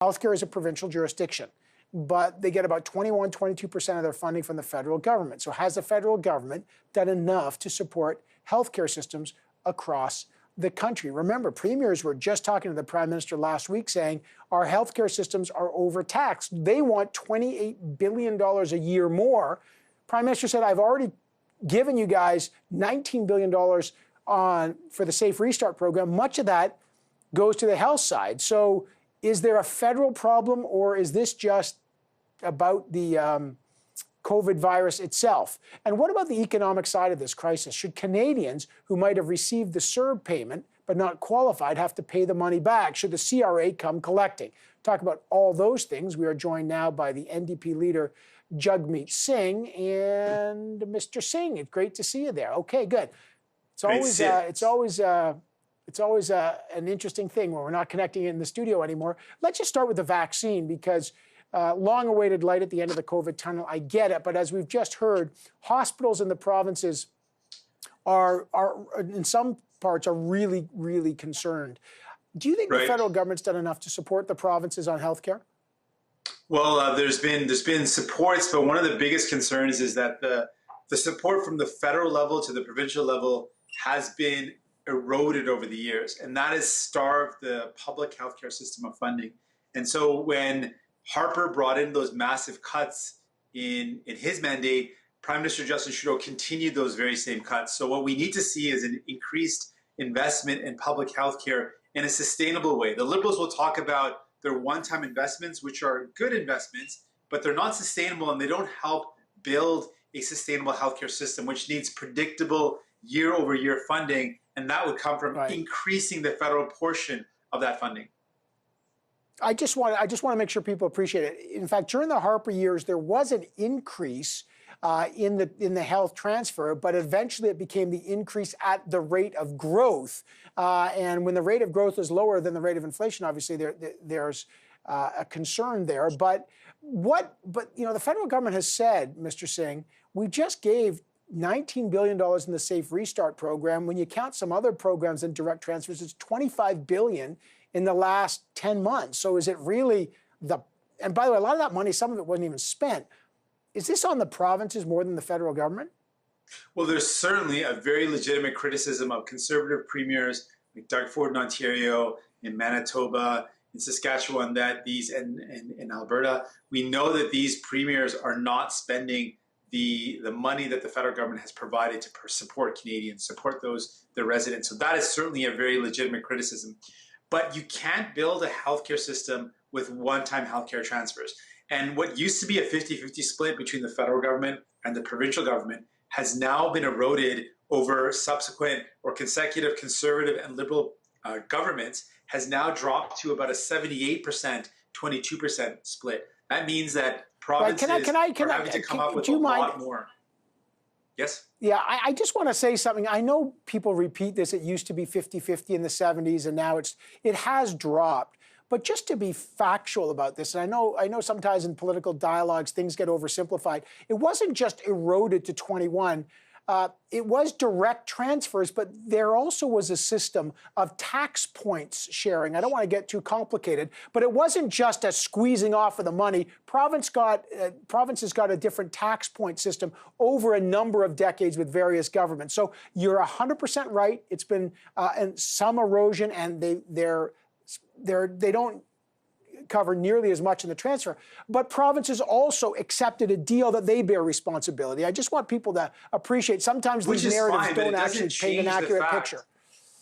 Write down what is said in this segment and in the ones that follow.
Healthcare is a provincial jurisdiction, but they get about 21, 22% of their funding from the federal government. So has the federal government done enough to support healthcare systems across the country? Remember, premiers were just talking to the Prime Minister last week saying our healthcare systems are overtaxed. They want $28 billion a year more. Prime Minister said, I've already given you guys $19 billion for the Safe Restart program. Much of that goes to the health side. So is there a federal problem, or is this just about the COVID virus itself? And what about the economic side of this crisis? Should Canadians who might have received the CERB payment but not qualified have to pay the money back? Should the CRA come collecting? Talk about all those things. We are joined now by the NDP Leader Jagmeet Singh. And Mr. Singh, it's great to see you there. Okay, good. It's always an interesting thing when we're not connecting in the studio anymore. Let's just start with the vaccine, because long-awaited light at the end of the COVID tunnel, I get it. But as we've just heard, hospitals in the provinces are in some parts, are really, really concerned. Do you think the federal government's done enough to support the provinces on healthcare? Well, there's been supports, but one of the biggest concerns is that the support from the federal level to the provincial level has been eroded over the years, and that has starved the public healthcare system of funding. And so when Harper brought in those massive cuts in his mandate, Prime Minister Justin Trudeau continued those very same cuts. So what we need to see is an increased investment in public healthcare in a sustainable way. The Liberals will talk about their one-time investments, which are good investments, but they're not sustainable, and they don't help build a sustainable healthcare system, which needs predictable year-over-year funding. And that would come from increasing the federal portion of that funding. I just want to make sure people appreciate it. In fact, during the Harper years, there was an increase in the health transfer, but eventually it became the increase at the rate of growth. And when the rate of growth is lower than the rate of inflation, obviously there's a concern there. But you know, the federal government has said, Mr. Singh, we just gave $19 billion in the Safe Restart program. When you count some other programs and direct transfers, it's $25 billion in the last 10 months. So is it really and by the way, a lot of that money, some of it wasn't even spent. Is this on the provinces more than the federal government? Well, there's certainly a very legitimate criticism of Conservative premiers like Doug Ford in Ontario, in Manitoba, in Saskatchewan, that in Alberta, we know that these premiers are not spending the money that the federal government has provided to support Canadians, support their residents. So that is certainly a very legitimate criticism. But you can't build a healthcare system with one-time healthcare transfers. And what used to be a 50-50 split between the federal government and the provincial government has now been eroded over subsequent or consecutive Conservative and Liberal governments, has now dropped to about a 78%, 22% split. That means that provinces are having to come up with a lot more. Yes? Yeah, I just want to say something. I know people repeat this. It used to be 50-50 in the 70s, and now it has dropped. But just to be factual about this, and I know sometimes in political dialogues things get oversimplified. It wasn't just eroded to 21. It was direct transfers, but there also was a system of tax points sharing. I don't want to get too complicated, but it wasn't just a squeezing off of the money. Provinces got a different tax point system over a number of decades with various governments. So you're 100% right. It's been and some erosion, and they don't cover nearly as much in the transfer, but provinces also accepted a deal that they bear responsibility. I just want people to appreciate sometimes these narratives don't actually paint an accurate picture.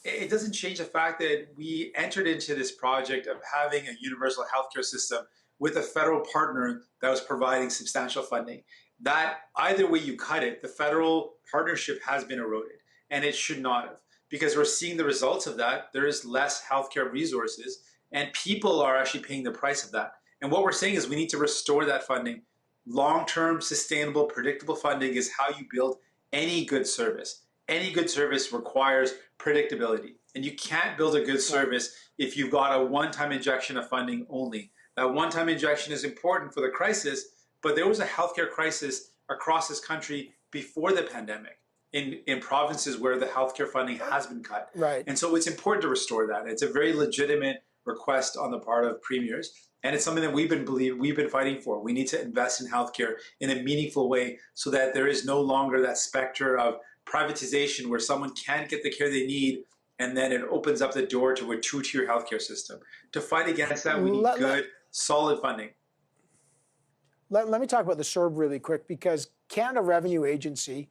It doesn't change the fact that we entered into this project of having a universal healthcare system with a federal partner that was providing substantial funding. That either way you cut it, the federal partnership has been eroded, and it should not have, because we're seeing the results of that. There is less healthcare resources, and people are actually paying the price of that. And what we're saying is we need to restore that funding. Long-term, sustainable, predictable funding is how you build any good service. Any good service requires predictability. And you can't build a good service if you've got a one-time injection of funding only. That one-time injection is important for the crisis, but there was a healthcare crisis across this country before the pandemic in provinces where the healthcare funding has been cut. Right. And so it's important to restore that. It's a very legitimate request on the part of premiers. And it's something that we've been fighting for. We need to invest in healthcare in a meaningful way so that there is no longer that specter of privatization where someone can't get the care they need, and then it opens up the door to a two-tier healthcare system. To fight against that, we need good, solid funding. Let me talk about the CERB really quick, because Canada Revenue Agency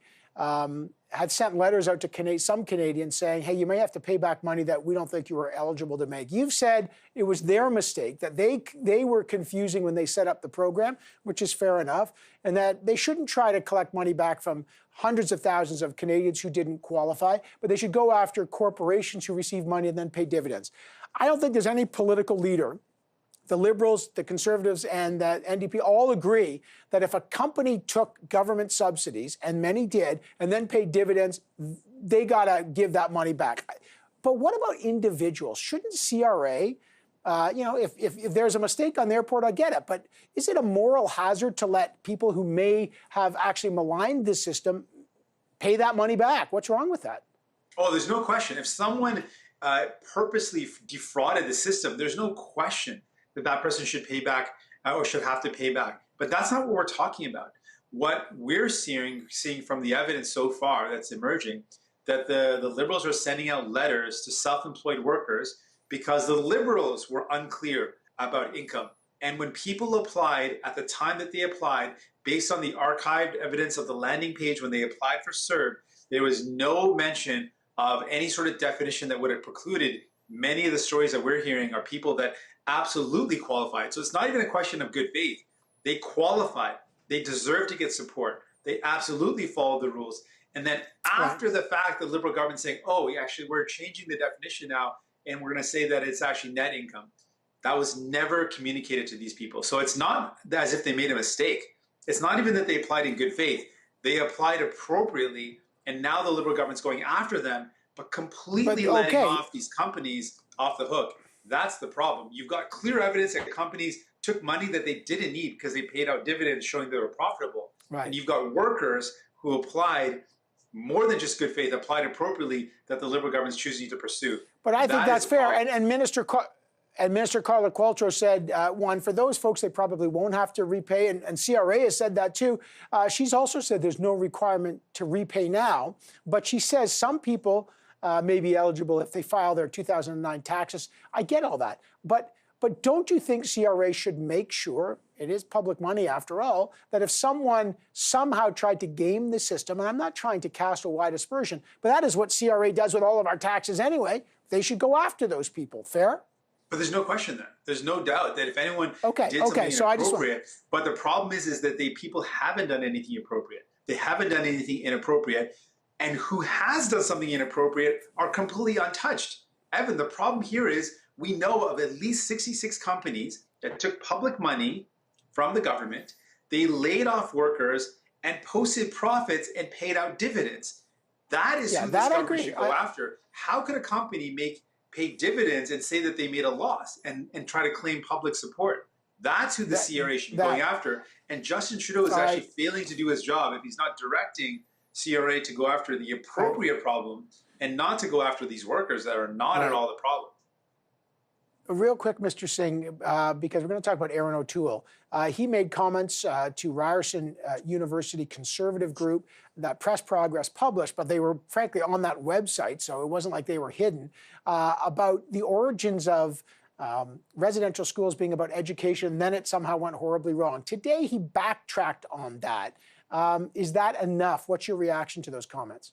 had sent letters out to some Canadians saying, hey, you may have to pay back money that we don't think you were eligible to make. You've said it was their mistake, that they were confusing when they set up the program, which is fair enough, and that they shouldn't try to collect money back from hundreds of thousands of Canadians who didn't qualify, but they should go after corporations who receive money and then pay dividends. I don't think there's any political leader, the Liberals, the Conservatives, and the NDP all agree that if a company took government subsidies, and many did, and then paid dividends, they got to give that money back. But what about individuals? Shouldn't CRA, if there's a mistake on their part, I get it. But is it a moral hazard to let people who may have actually maligned the system pay that money back? What's wrong with that? Oh, there's no question. If someone purposely defrauded the system, there's no question that person should pay back or should have to pay back. But that's not what we're talking about. What we're seeing from the evidence so far that's emerging, that the Liberals are sending out letters to self-employed workers because the Liberals were unclear about income. And when people applied, at the time that they applied, based on the archived evidence of the landing page when they applied for CERB, there was no mention of any sort of definition that would have precluded. Many of the stories that we're hearing are people that absolutely qualified. So it's not even a question of good faith. They qualified. They deserve to get support. They absolutely followed the rules. And then after the fact, the Liberal government saying, oh, actually, we're changing the definition now, and we're going to say that it's actually net income. That was never communicated to these people. So it's not as if they made a mistake. It's not even that they applied in good faith. They applied appropriately, and now the Liberal government's going after them, but completely letting off these companies off the hook. That's the problem. You've got clear evidence that companies took money that they didn't need because they paid out dividends showing they were profitable. And you've got workers who applied more than just good faith, applied appropriately, that the Liberal government's choosing to pursue. But I think that's fair. And Minister Carla Qualtrough said, one, for those folks, they probably won't have to repay, and CRA has said that too. She's also said there's no requirement to repay now, but she says some people may be eligible if they file their 2009 taxes. I get all that. But don't you think CRA should make sure, it is public money after all, that if someone somehow tried to game the system, and I'm not trying to cast a wide aspersion, but that is what CRA does with all of our taxes anyway, they should go after those people. Fair? But there's no question there. There's no doubt that if anyone did something inappropriate, but the problem is that people haven't done anything appropriate. They haven't done anything inappropriate. And who has done something inappropriate are completely untouched. Evan, the problem here is we know of at least 66 companies that took public money from the government, they laid off workers and posted profits and paid out dividends. That is who this government should go after. How could a company pay dividends and say that they made a loss and try to claim public support? That's who the CRA should be going after. And Justin Trudeau is actually failing to do his job if he's not directing CRA to go after the appropriate problem and not to go after these workers that are not at all the problem. Real quick, Mr. Singh, because we're going to talk about Aaron O'Toole. He made comments to Ryerson University Conservative Group that Press Progress published, but they were frankly on that website, so it wasn't like they were hidden, about the origins of residential schools being about education, and then it somehow went horribly wrong. Today, he backtracked on that. Is that enough? What's your reaction to those comments?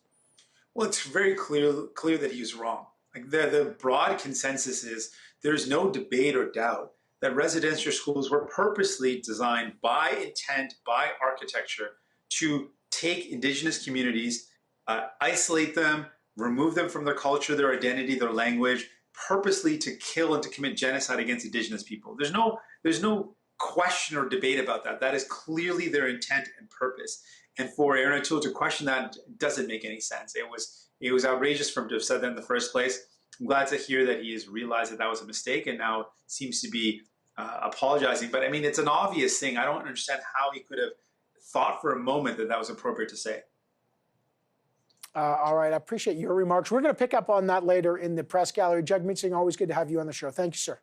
Well, it's very clear that he was wrong. Like the broad consensus is there's no debate or doubt that residential schools were purposely designed by intent, by architecture, to take Indigenous communities, isolate them, remove them from their culture, their identity, their language, purposely to kill and to commit genocide against Indigenous people. There's no question or debate about that. That is clearly their intent and purpose. And for Aaron O'Toole to question that doesn't make any sense. It was outrageous for him to have said that in the first place. I'm glad to hear that he has realized that was a mistake and now seems to be apologizing. But I mean, it's an obvious thing. I don't understand how he could have thought for a moment that was appropriate to say. All right, I appreciate your remarks. We're going to pick up on that later in the press gallery. Jagmeet Singh, always good to have you on the show. Thank you, sir.